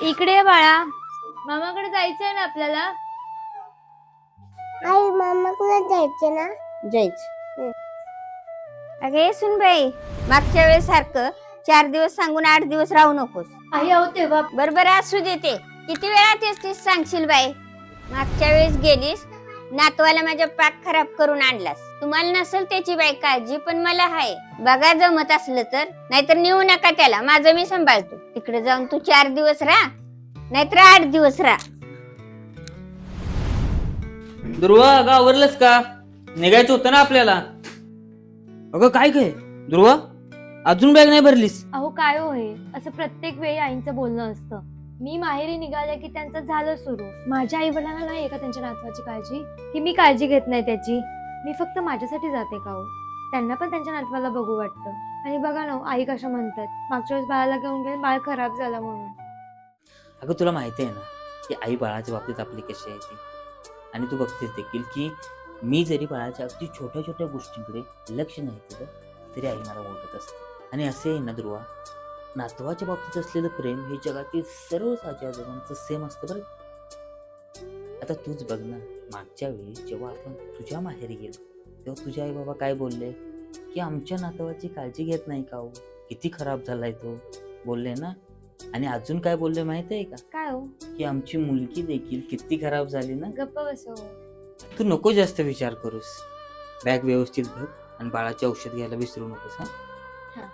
इकडे ये बाळा, मामाकडे जायचंय ना आपल्याला. आई मामाकडे जायचे ना. जायचं. अगे सुनबाई, मागच्या वेळेस सारखं 4 दिवस सांगून 8 दिवस राहू नकोस. आई आहो तेव्हा बरोबर असू देते. किती वेळा तेच सांगशील बाई. मागच्या वेळेस गेलीस, नातवाला माझ्या पाक खराब करून आणलास. तुम्हाला नसेल त्याची बाई काळजी, पण मला आहे. बघा जमत असलं तर, नाहीतर नेऊ नका त्याला, माझं मी सांभाळतो. तिकडे जाऊन तू 4 दिवस राहा, नाहीतर 8 दिवस राहा. ध्रुवा, अगं आवरलंच का? निघायचं होतं ना आपल्याला. अगं काय काय ध्रुवा, अजून बॅग नाही भरलीस? अहो काय हो हे असं प्रत्येक वेळी आईंचं बोलणं असतं. मी माहेरी निघाले की त्यांचं झालं सुरू. माझ्या आई वडिलांना नाही का त्यांच्या नातवाची काळजी, की मी काळजी घेत नाही त्याची. मी फक्त माझ्यासाठी जाते का हो? त्यांना पण त्यांच्या नातवाला बघू वाटतं. आणि बघा ना आई कशा म्हणतात, मागच्या वेळेस बाळाला घेऊन गेले, बाळ खराब झाला म्हणून. अगं तुला माहिती आहे ना की आई बाळाच्या बाबतीत आपली कशी आहे ती. आणि तू बघतेस देखील की मी जरी बाळाच्या अगदी छोट्या छोट्या गोष्टींकडे लक्ष नाही दिलं तरी आई मला ओळखत असते. आणि असे आहे ना ध्रुवा, नातवाच्या बाबतीत असलेलं प्रेम हे जगातील सर्व आजोबांचं सेम असतं बरं. आता तूच बघ ना, मागच्या वेळी जेव्हा आपण तुझ्या माहेरी गेलो तेव्हा तुझे आई बाबा काय बोलले की आमच्या नातवाची काळजी घेत नाही का हो, किती खराब झालाय तो, बोलले ना. आणि अजून काय बोलले माहिती आहे का? काय हो? की आमची मुलगी देखील किती खराब झाली ना. गप्प बसव. तू नको जास्त विचार करूस. बॅग व्यवस्थित भर आणि बाळाचे औषध घ्यायला विसरू नकोस. हा.